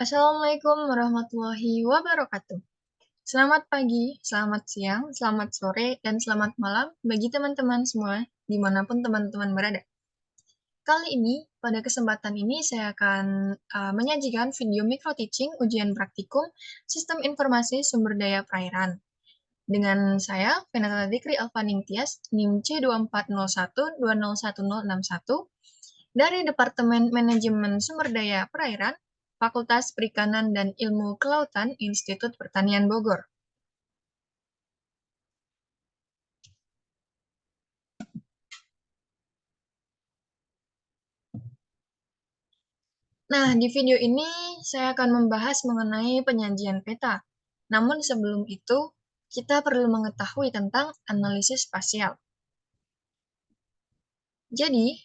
Assalamualaikum warahmatullahi wabarakatuh. Selamat pagi, selamat siang, selamat sore, dan selamat malam bagi teman-teman semua dimanapun teman-teman berada. Kali ini, pada kesempatan ini saya akan menyajikan video micro teaching ujian praktikum Sistem Informasi Sumber Daya Perairan. Dengan saya, Venata Dikri Alvaning Tias, NIM C2401201061, dari Departemen Manajemen Sumber Daya Perairan, Fakultas Perikanan dan Ilmu Kelautan, Institut Pertanian Bogor. Nah, di video ini saya akan membahas mengenai penyajian peta. Namun sebelum itu, kita perlu mengetahui tentang analisis spasial. Jadi,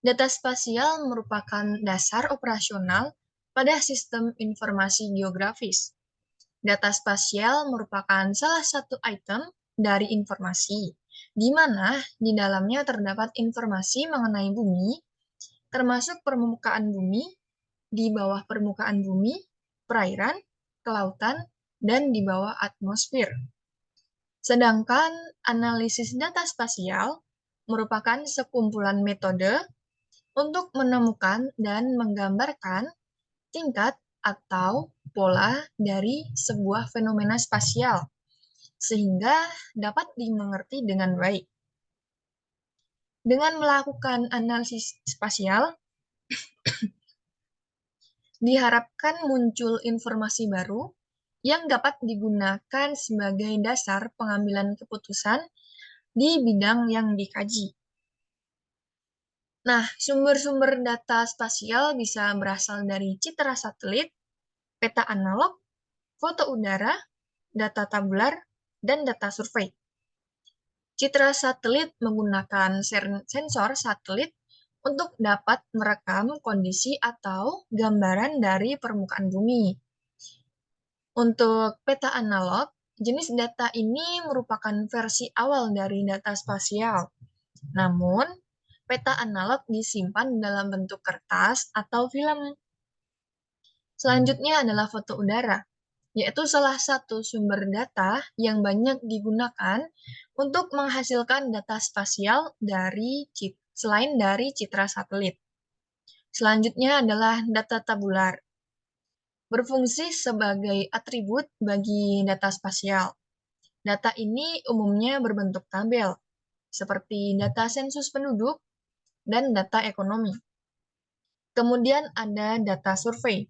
data spasial merupakan dasar operasional pada sistem informasi geografis. Data spasial merupakan salah satu item dari informasi, di mana di dalamnya terdapat informasi mengenai bumi, termasuk permukaan bumi, di bawah permukaan bumi, perairan, kelautan, dan di bawah atmosfer. Sedangkan analisis data spasial merupakan sekumpulan metode untuk menemukan dan menggambarkan tingkat atau pola dari sebuah fenomena spasial, sehingga dapat dimengerti dengan baik. Dengan melakukan analisis spasial, diharapkan muncul informasi baru yang dapat digunakan sebagai dasar pengambilan keputusan di bidang yang dikaji. Nah, sumber-sumber data spasial bisa berasal dari citra satelit, peta analog, foto udara, data tabular, dan data survei. Citra satelit menggunakan sensor satelit untuk dapat merekam kondisi atau gambaran dari permukaan bumi. Untuk peta analog, jenis data ini merupakan versi awal dari data spasial. Namun, peta analog disimpan dalam bentuk kertas atau film. Selanjutnya adalah foto udara, yaitu salah satu sumber data yang banyak digunakan untuk menghasilkan data spasial selain dari citra satelit. Selanjutnya adalah data tabular, berfungsi sebagai atribut bagi data spasial. Data ini umumnya berbentuk tabel, seperti data sensus penduduk dan data ekonomi. Kemudian ada data survei.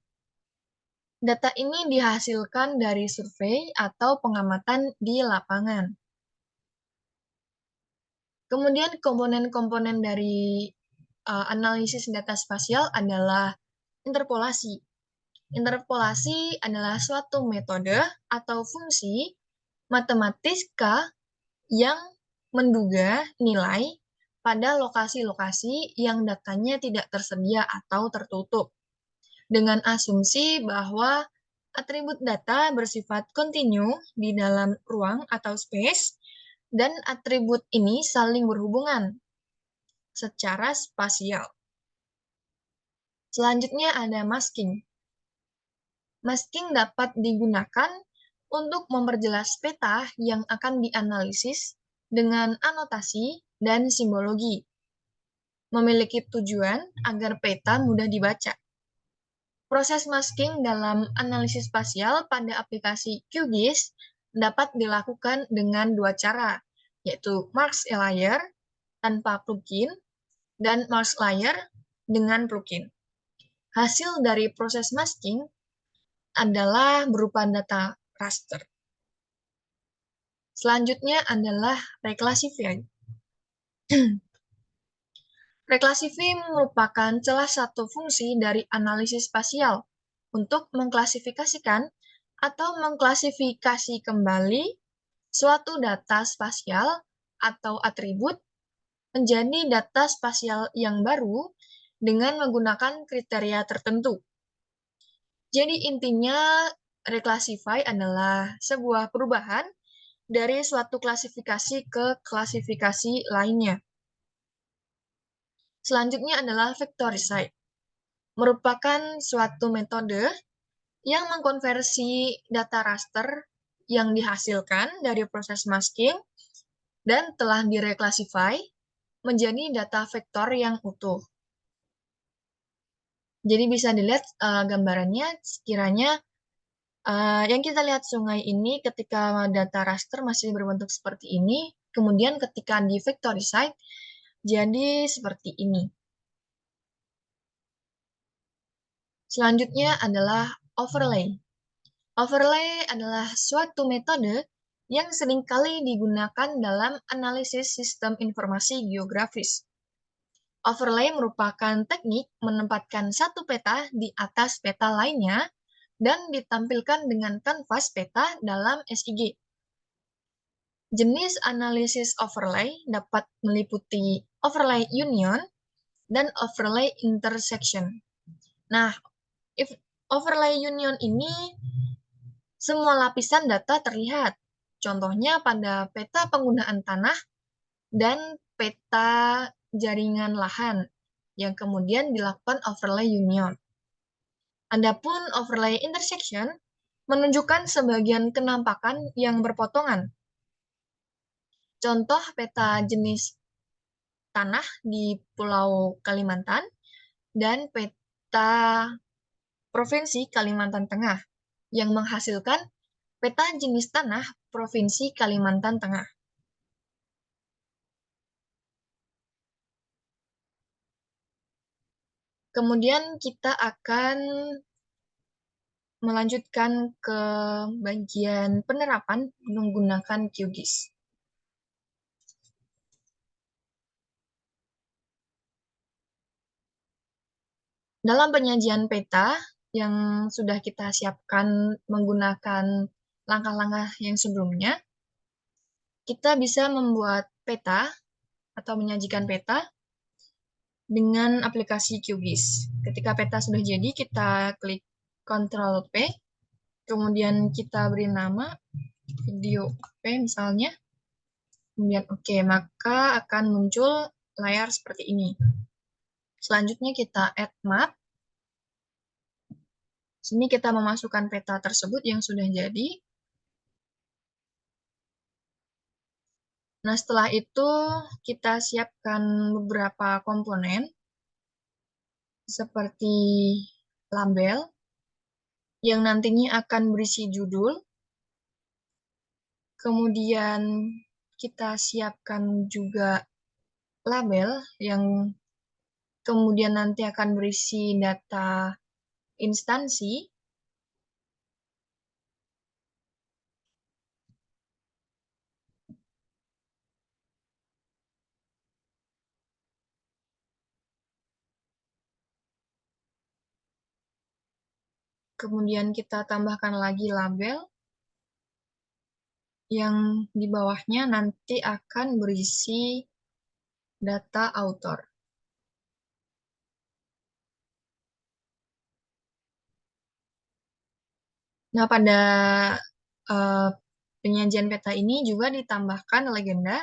Data ini dihasilkan dari survei atau pengamatan di lapangan. Kemudian komponen-komponen dari analisis data spasial adalah interpolasi. Interpolasi adalah suatu metode atau fungsi matematika yang menduga nilai pada lokasi-lokasi yang datanya tidak tersedia atau tertutup, dengan asumsi bahwa atribut data bersifat kontinu di dalam ruang atau space, dan atribut ini saling berhubungan secara spasial. Selanjutnya ada masking. Masking dapat digunakan untuk memperjelas peta yang akan dianalisis dengan anotasi dan simbologi. Memiliki tujuan agar peta mudah dibaca. Proses masking dalam analisis spasial pada aplikasi QGIS dapat dilakukan dengan dua cara, yaitu Marks Layer tanpa plugin dan Marks Layer dengan plugin. Hasil dari proses masking adalah berupa data raster. Selanjutnya adalah reclassify. Reclassify merupakan salah satu fungsi dari analisis spasial untuk mengklasifikasikan atau mengklasifikasi kembali suatu data spasial atau atribut menjadi data spasial yang baru dengan menggunakan kriteria tertentu. Jadi intinya reclassify adalah sebuah perubahan dari suatu klasifikasi ke klasifikasi lainnya. Selanjutnya adalah vectorize, merupakan suatu metode yang mengkonversi data raster yang dihasilkan dari proses masking dan telah direklasifikasi menjadi data vektor yang utuh. Jadi bisa dilihat gambarannya sekiranya yang kita lihat sungai ini ketika data raster masih berbentuk seperti ini, kemudian ketika di vectorize jadi seperti ini. Selanjutnya adalah overlay. Overlay adalah suatu metode yang seringkali digunakan dalam analisis sistem informasi geografis. Overlay merupakan teknik menempatkan satu peta di atas peta lainnya dan ditampilkan dengan kanvas peta dalam SIG. Jenis analisis overlay dapat meliputi overlay union dan overlay intersection. Nah, overlay union ini semua lapisan data terlihat. Contohnya pada peta penggunaan tanah dan peta jaringan lahan yang kemudian dilakukan overlay union. Adapun overlay intersection menunjukkan sebagian kenampakan yang berpotongan. Contoh peta jenis tanah di Pulau Kalimantan dan peta Provinsi Kalimantan Tengah yang menghasilkan peta jenis tanah Provinsi Kalimantan Tengah. Kemudian kita akan melanjutkan ke bagian penerapan menggunakan QGIS. Dalam penyajian peta yang sudah kita siapkan menggunakan langkah-langkah yang sebelumnya, kita bisa membuat peta atau menyajikan peta dengan aplikasi QGIS. Ketika peta sudah jadi, kita klik Ctrl P, kemudian kita beri nama video P misalnya, kemudian oke, maka akan muncul layar seperti ini. Selanjutnya kita add map. Sini kita memasukkan peta tersebut yang sudah jadi. Nah, setelah itu kita siapkan beberapa komponen seperti label yang nantinya akan berisi judul. Kemudian kita siapkan juga label yang kemudian nanti akan berisi data instansi. Kemudian kita tambahkan lagi label yang di bawahnya nanti akan berisi data author. Nah, pada penyajian peta ini juga ditambahkan legenda.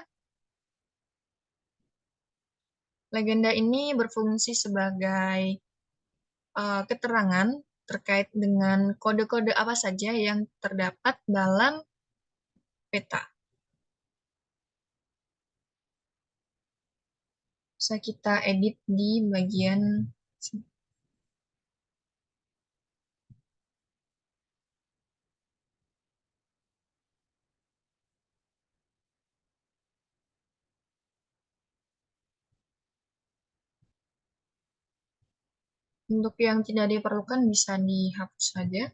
Legenda ini berfungsi sebagai keterangan terkait dengan kode-kode apa saja yang terdapat dalam peta. Bisa kita edit di bagian sini. Untuk yang tidak diperlukan bisa dihapus saja.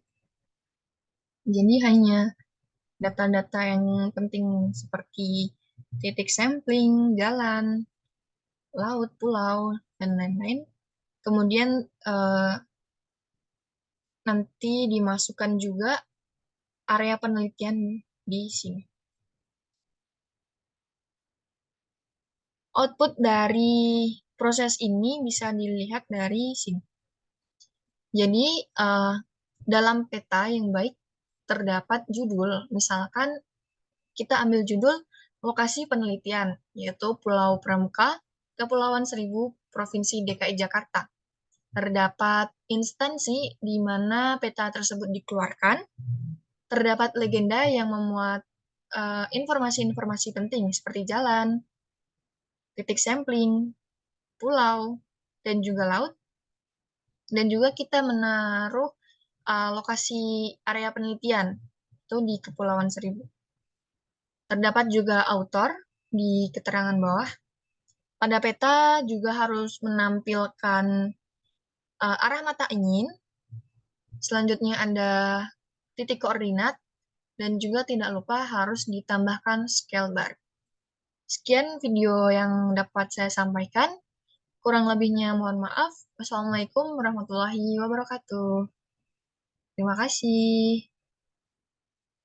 Jadi hanya data-data yang penting seperti titik sampling, jalan, laut, pulau, dan lain-lain. Kemudian nanti dimasukkan juga area penelitian di sini. Output dari proses ini bisa dilihat dari sini. Jadi, dalam peta yang baik terdapat judul. Misalkan kita ambil judul lokasi penelitian, yaitu Pulau Pramuka, Kepulauan Seribu, Provinsi DKI Jakarta. Terdapat instansi di mana peta tersebut dikeluarkan, terdapat legenda yang memuat informasi-informasi penting seperti jalan, titik sampling, pulau, dan juga laut, dan juga kita menaruh lokasi area penelitian itu di Kepulauan Seribu. Terdapat juga author di keterangan bawah. Pada peta juga harus menampilkan arah mata angin, selanjutnya ada titik koordinat, dan juga tidak lupa harus ditambahkan scale bar. Sekian video yang dapat saya sampaikan. Kurang lebihnya mohon maaf. Wassalamualaikum warahmatullahi wabarakatuh. Terima kasih.